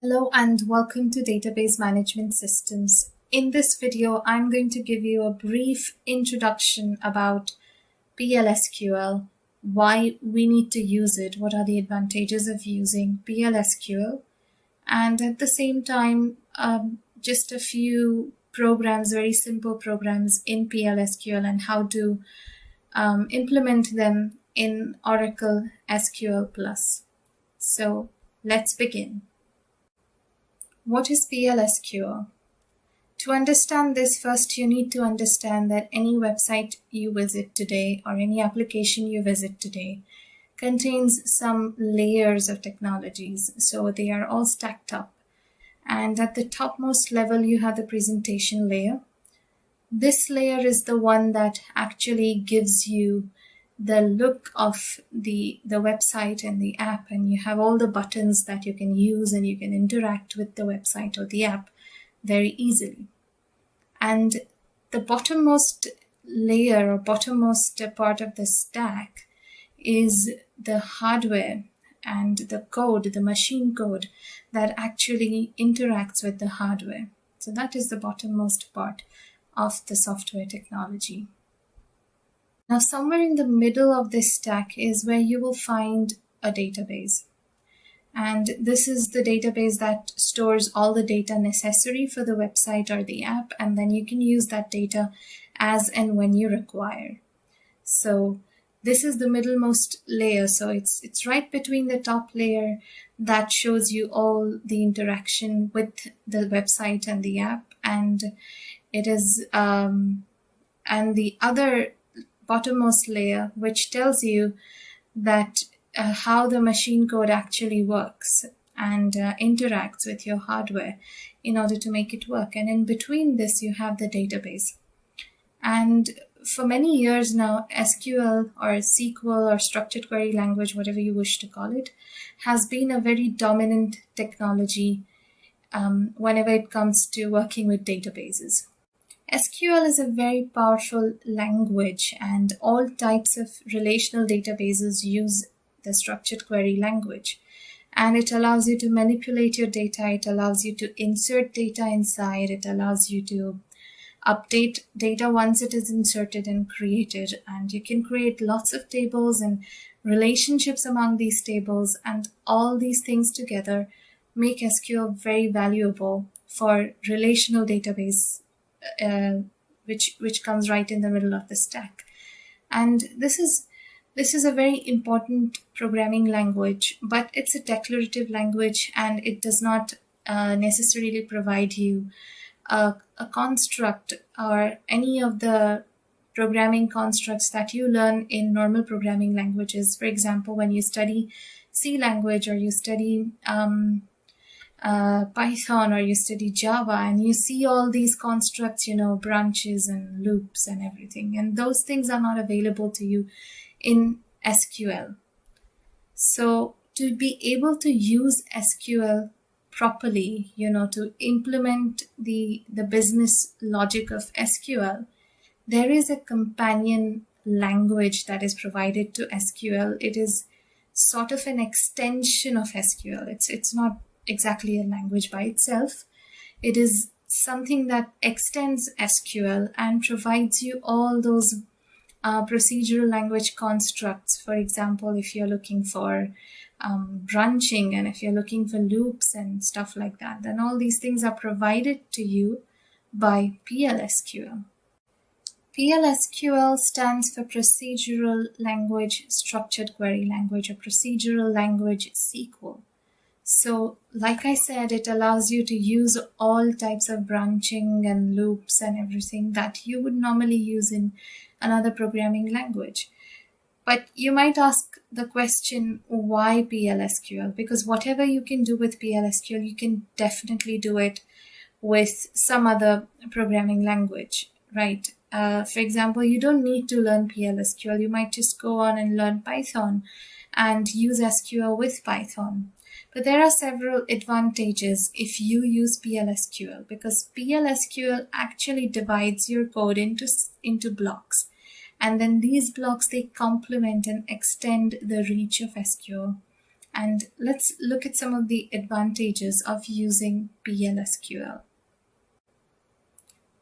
Hello and welcome to Database Management Systems. In this video, I'm going to give you a brief introduction about PLSQL, why we need to use it, what are the advantages of using PLSQL, and at the same time, just a few programs, very simple programs in PLSQL and how to implement them in Oracle SQL Plus. So let's begin. What is PLSQL? To understand this, first you need to understand that any website you visit today or any application you visit today contains some layers of technologies. So they are all stacked up. And at the topmost level, you have the presentation layer. This layer is the one that actually gives you the look of the website and the app, and you have all the buttons that you can use and you can interact with the website or the app very easily. And the bottommost layer or bottommost part of the stack is the hardware and the code, the machine code that actually interacts with the hardware. So that is the bottommost part of the software technology. Now, somewhere in the middle of this stack is where you will find a database. And this is the database that stores all the data necessary for the website or the app, and then you can use that data as and when you require. So this is the middlemost layer. So it's right between the top layer that shows you all the interaction with the website and the app, and it is and the other bottommost layer, which tells you that how the machine code actually works and interacts with your hardware in order to make it work. And in between this, you have the database. And for many years now, SQL or SQL or structured query language, whatever you wish to call it, has been a very dominant technology whenever it comes to working with databases. SQL is a very powerful language, and all types of relational databases use the structured query language. And it allows you to manipulate your data, it allows you to insert data inside, it allows you to update data once it is inserted and created, and you can create lots of tables and relationships among these tables, and all these things together make SQL very valuable for relational database, which comes right in the middle of the stack. And this is a very important programming language, but it's a declarative language, and it does not necessarily provide you a construct or any of the programming constructs that you learn in normal programming languages. For example, when you study C language or you study Python or you study Java, and you see all these constructs, branches and loops and everything, and those things are not available to you in SQL. So to be able to use SQL properly, to implement the business logic of SQL, there is a companion language that is provided to SQL. It is sort of an extension of SQL. It's not exactly a language by itself. It is something that extends SQL and provides you all those procedural language constructs. For example, if you're looking for branching, and if you're looking for loops and stuff like that, then all these things are provided to you by PLSQL. PLSQL stands for Procedural Language Structured Query Language, or Procedural Language SQL. So, like I said, it allows you to use all types of branching and loops and everything that you would normally use in another programming language. But you might ask the question, why PLSQL? Because whatever you can do with PLSQL, you can definitely do it with some other programming language, right? For example, you don't need to learn PLSQL. You might just go on and learn Python and use SQL with Python. But there are several advantages if you use PLSQL, because PLSQL actually divides your code into blocks. And then these blocks, they complement and extend the reach of SQL. And let's look at some of the advantages of using PL/SQL.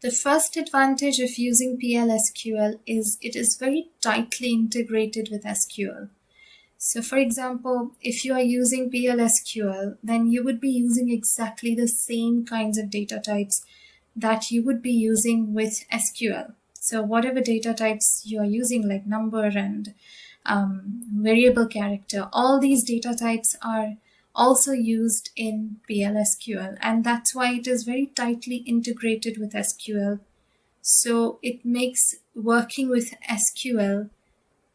The first advantage of using PL/SQL is it is very tightly integrated with SQL. So for example, if you are using PL/SQL, then you would be using exactly the same kinds of data types that you would be using with SQL. So whatever data types you are using, like number and variable character, all these data types are also used in PL/SQL, and that's why it is very tightly integrated with SQL. So it makes working with SQL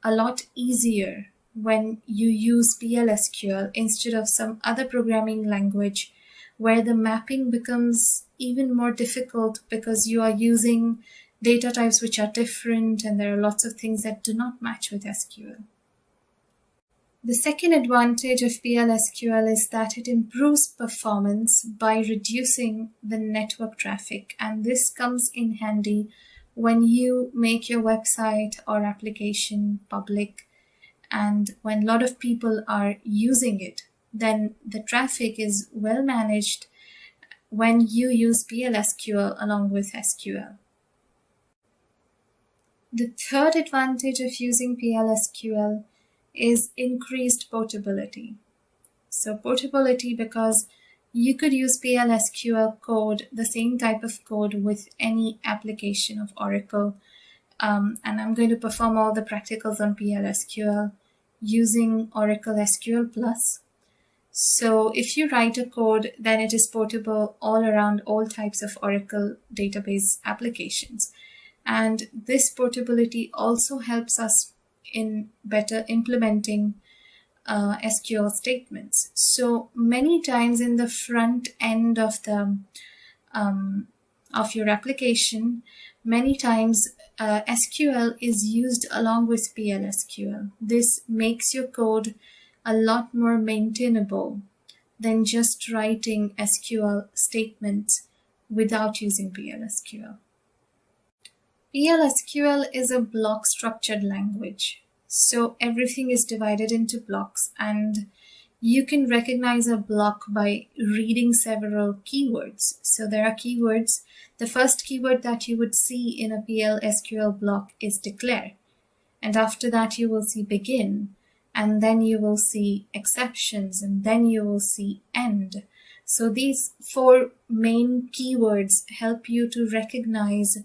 a lot easier when you use PL/SQL instead of some other programming language where the mapping becomes even more difficult because you are using data types which are different and there are lots of things that do not match with SQL. The second advantage of PL/SQL is that it improves performance by reducing the network traffic, and this comes in handy when you make your website or application public, and when a lot of people are using it, then the traffic is well managed when you use PL/SQL along with SQL. The third advantage of using PL/SQL is increased portability. So portability because you could use PL/SQL code, the same type of code, with any application of Oracle. And I'm going to perform all the practicals on PL/SQL using Oracle SQL Plus. So if you write a code, then it is portable all around all types of Oracle database applications. And this portability also helps us in better implementing SQL statements. So many times in the front end of your application, many times SQL is used along with PL/SQL. This makes your code a lot more maintainable than just writing SQL statements without using PL/SQL. PL/SQL is a block structured language. So everything is divided into blocks, and you can recognize a block by reading several keywords. So there are keywords. The first keyword that you would see in a PL/SQL block is declare. And after that, you will see begin. And then you will see exceptions. And then you will see end. So these four main keywords help you to recognize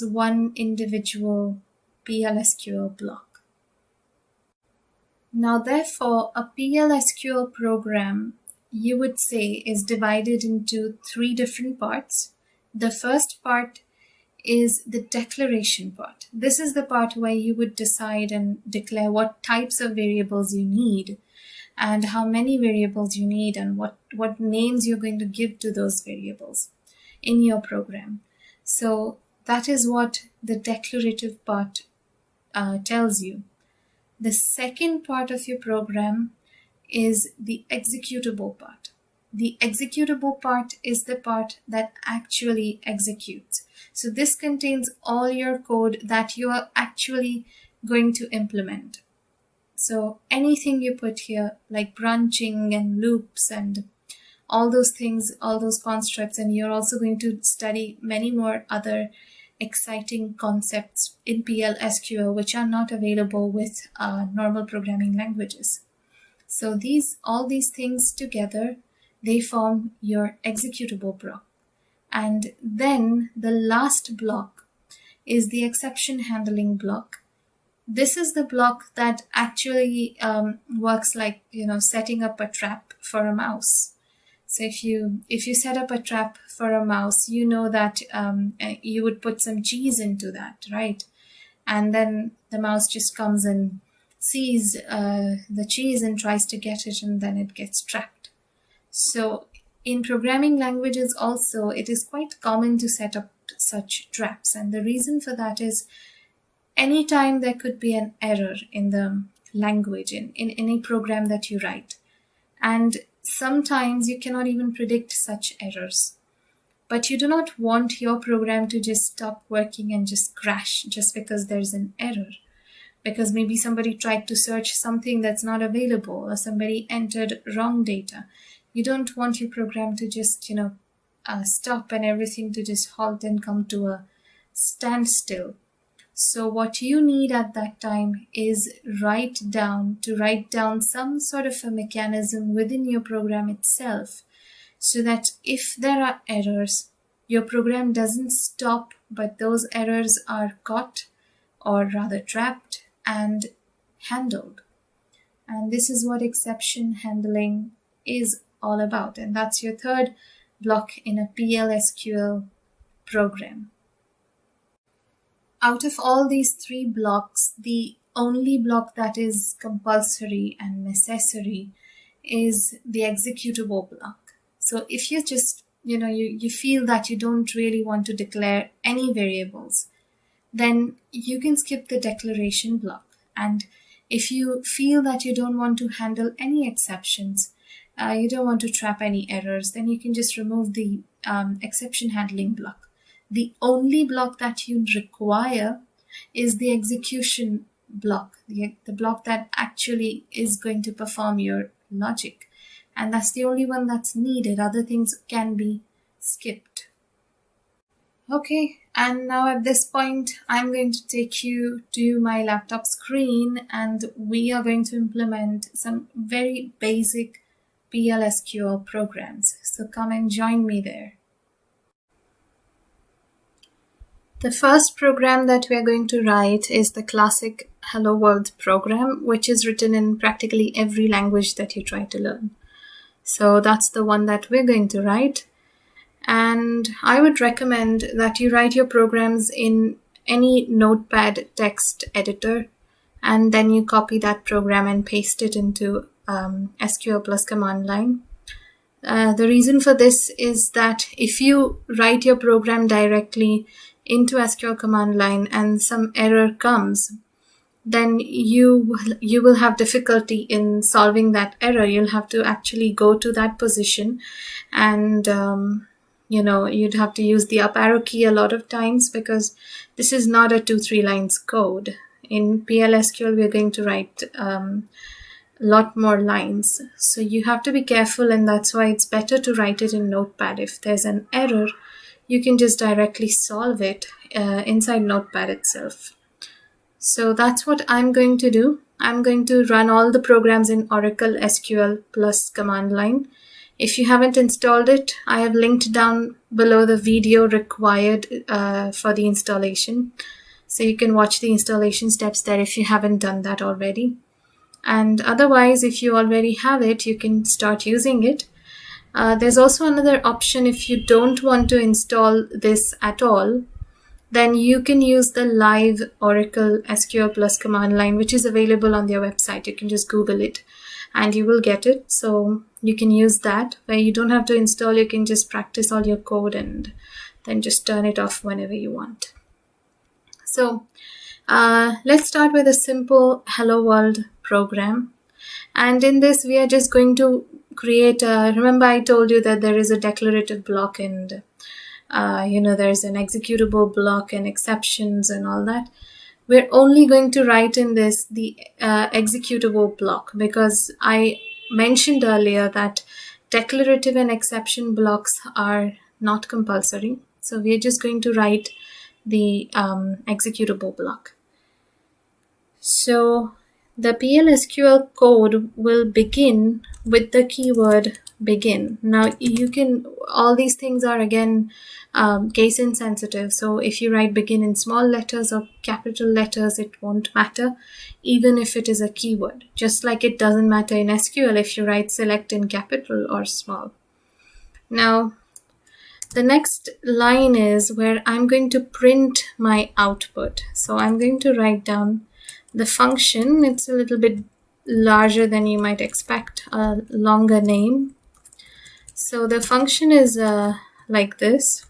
one individual PL/SQL block. Now, therefore, a PL/SQL program, you would say, is divided into three different parts. The first part is the declaration part. This is the part where you would decide and declare what types of variables you need and how many variables you need and what names you're going to give to those variables in your program. So that is what the declarative part tells you. The second part of your program is the executable part. The executable part is the part that actually executes. So this contains all your code that you are actually going to implement. So anything you put here, like branching and loops and all those things, all those constructs, and you're also going to study many more other exciting concepts in PL/SQL which are not available with normal programming languages. So all these things together, they form your executable block. And then the last block is the exception handling block. This is the block that actually works like, setting up a trap for a mouse. So if you set up a trap for a mouse, you know that you would put some cheese into that, right? And then the mouse just comes and sees the cheese and tries to get it, and then it gets trapped. So in programming languages also, it is quite common to set up such traps. And the reason for that is anytime there could be an error in the language, in any program that you write. And sometimes you cannot even predict such errors. But you do not want your program to just stop working and just crash just because there's an error. because maybe somebody tried to search something that's not available, or somebody entered wrong data. You don't want your program to just, stop and everything to just halt and come to a standstill. So what you need at that time is write down some sort of a mechanism within your program itself, so that if there are errors, your program doesn't stop, but those errors are caught, or rather trapped and handled. And this is what exception handling is all about. And that's your third block in a PL/SQL program. Out of all these three blocks, the only block that is compulsory and necessary is the executable block. So if you just, you feel that you don't really want to declare any variables, then you can skip the declaration block. And if you feel that you don't want to handle any exceptions, you don't want to trap any errors, then you can just remove the exception handling block. The only block that you require is the execution block, the block that actually is going to perform your logic. And that's the only one that's needed. Other things can be skipped. Okay, and now at this point, I'm going to take you to my laptop screen, and we are going to implement some very basic PL/SQL programs. So come and join me there. The first program that we are going to write is the classic Hello World program, which is written in practically every language that you try to learn. So that's the one that we're going to write. And I would recommend that you write your programs in any notepad text editor, and then you copy that program and paste it into SQL plus command line. The reason for this is that if you write your program directly into SQL command line and some error comes, then you will have difficulty in solving that error. You'll have to actually go to that position, and you'd have to use the up arrow key a lot of times, because this is not a 2-3 lines code. In PL/SQL, we're going to write a lot more lines. So you have to be careful, and that's why it's better to write it in Notepad. If there's an error, you can just directly solve it inside Notepad itself. So that's what I'm going to do. I'm going to run all the programs in Oracle SQL plus command line. If you haven't installed it, I have linked down below the video required for the installation. So you can watch the installation steps there if you haven't done that already. And otherwise, if you already have it, you can start using it. There's also another option. If you don't want to install this at all, then you can use the live Oracle SQL plus command line, which is available on their website. You can just Google it and you will get it. So you can use that, where you don't have to install. You can just practice all your code and then just turn it off whenever you want. So let's start with a simple Hello World program. And in this, we are just going to create remember I told you that there is a declarative block, and there's an executable block and exceptions and all that. We're only going to write in this the executable block, because I mentioned earlier that declarative and exception blocks are not compulsory. So we're just going to write the executable block. So the PL/SQL code will begin with the keyword begin. Now all these things are again case insensitive. So if you write begin in small letters or capital letters, it won't matter, even if it is a keyword. Just like it doesn't matter in SQL if you write select in capital or small. Now, the next line is where I'm going to print my output. So I'm going to write down the function. It's a little bit larger than you might expect, a longer name. So the function is like this.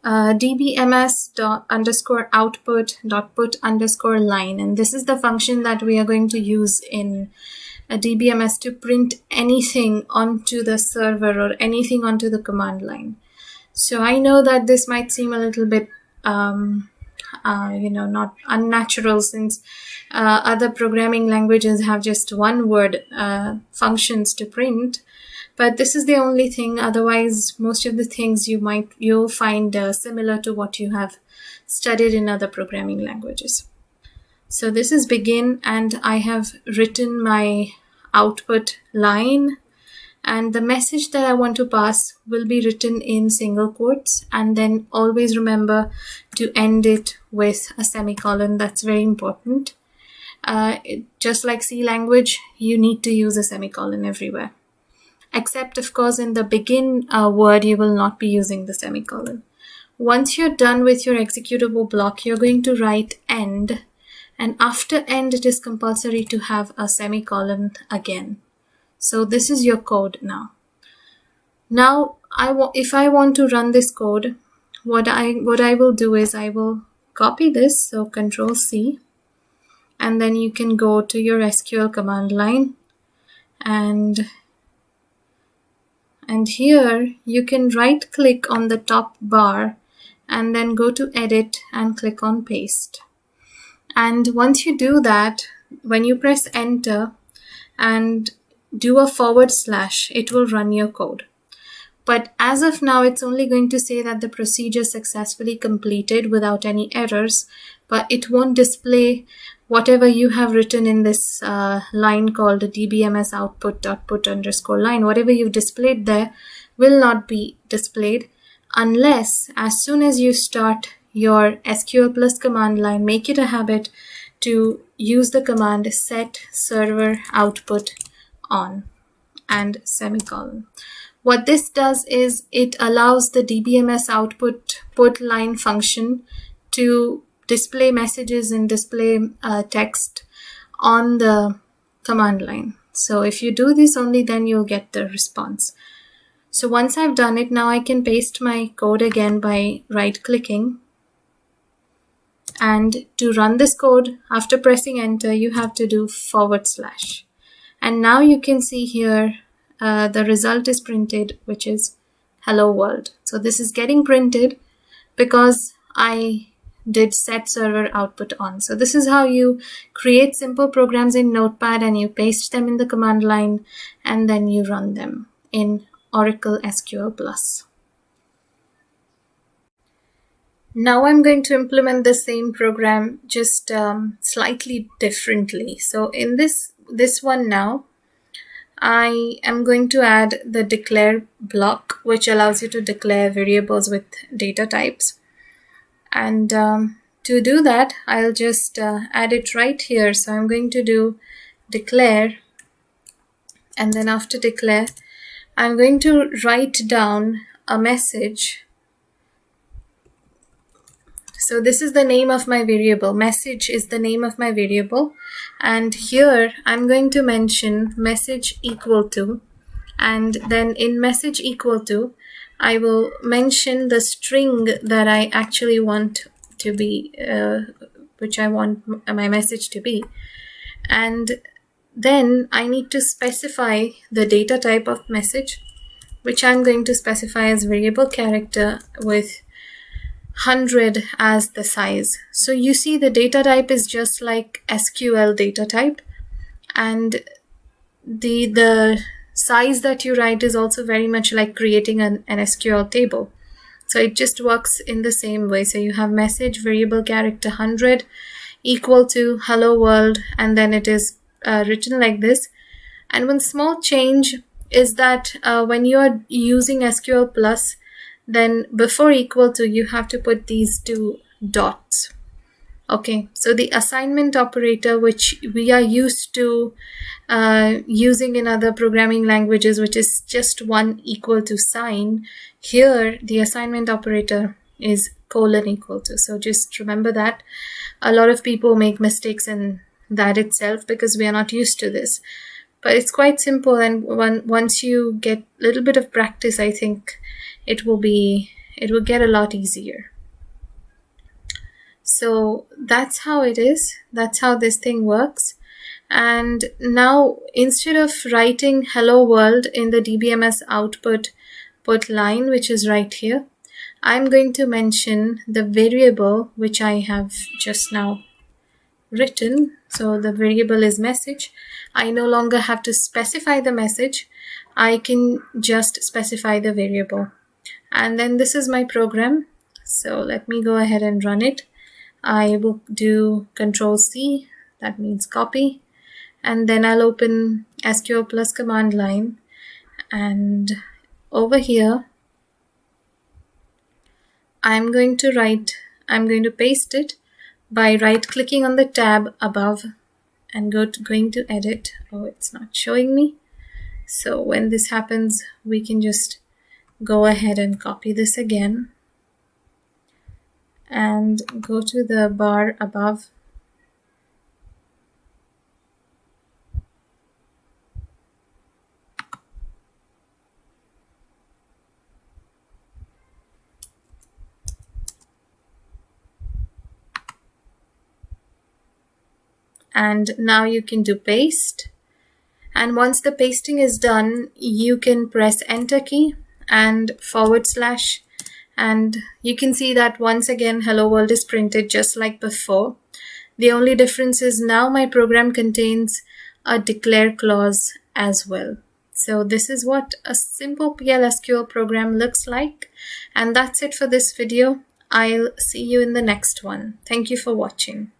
dbms._output.put_line, and this is the function that we are going to use in a DBMS to print anything onto the server or anything onto the command line. So I know that this might seem a little bit not unnatural, since other programming languages have just one word functions to print. But this is the only thing. Otherwise, most of the things you'll find similar to what you have studied in other programming languages. So this is begin, and I have written my output line, and the message that I want to pass will be written in single quotes, and then always remember to end it with a semicolon. That's very important. Just like C language, you need to use a semicolon everywhere. Except, of course, in the begin word, you will not be using the semicolon. Once you're done with your executable block, you're going to write end. And after end, it is compulsory to have a semicolon again. So this is your code now. Now, if I want to run this code, what I will do is I will copy this. So Control C. And then you can go to your SQL command line, and here you can right click on the top bar and then go to edit and click on paste. And once you do that, when you press enter and do a /, it will run your code. But as of now, it's only going to say that the procedure successfully completed without any errors, but it won't display whatever you have written in this line called dbms output.put_line. Whatever you've displayed there will not be displayed unless, as soon as you start your SQL plus command line, make it a habit to use the command set server output on and semicolon. What this does is it allows the dbms output put line function to display messages and display text on the command line. So if you do this, only then you'll get the response. So once I've done it, now I can paste my code again by right clicking. And to run this code, after pressing enter, you have to do /. And now you can see here the result is printed, which is hello world. So this is getting printed because I did set server output on. So this is how you create simple programs in Notepad, and you paste them in the command line, and then you run them in Oracle SQL Plus. Now I'm going to implement the same program, just slightly differently. So in this one now, I am going to add the declare block, which allows you to declare variables with data types. And to do that, I'll just add it right here. So I'm going to do declare, and then after declare, I'm going to write down a message. So this is the name of my variable. Message is the name of my variable. And here I'm going to mention message equal to, and then in message equal to, I will mention the string that I actually want to be, which I want my message to be. And then I need to specify the data type of message, which I'm going to specify as variable character with 100 as the size. So you see the data type is just like SQL data type, and the size that you write is also very much like creating an SQL table. So it just works in the same way. So you have message variable character 100 equal to hello world, and then it is written like this. And one small change is that when you are using SQL Plus, then before equal to, you have to put these two dots. Okay, so the assignment operator, which we are used to using in other programming languages, which is just one equal to sign, here the assignment operator is : equal to. So just remember that. A lot of people make mistakes in that itself because we are not used to this. But it's quite simple, and once you get a little bit of practice, I think it will get a lot easier. So that's how it is. That's how this thing works. And now, instead of writing hello world in the dbms output line, which is right here, I'm going to mention the variable which I have just now written. So the variable is message. I no longer have to specify the message. I can just specify the variable. And then this is my program. So let me go ahead and run it. I will do Control C, that means copy. And then I'll open SQL Plus command line. And over here, I'm going to paste it by right clicking on the tab above and going to edit. Oh, it's not showing me. So when this happens, we can just go ahead and copy this again and go to the bar above. And now you can do paste. And once the pasting is done, you can press enter key and /, and you can see that once again hello world is printed just like before. The only difference is now my program contains a declare clause as well. So this is what a simple PL/SQL program looks like. And that's it for this video. I'll see you in the next one. Thank you for watching.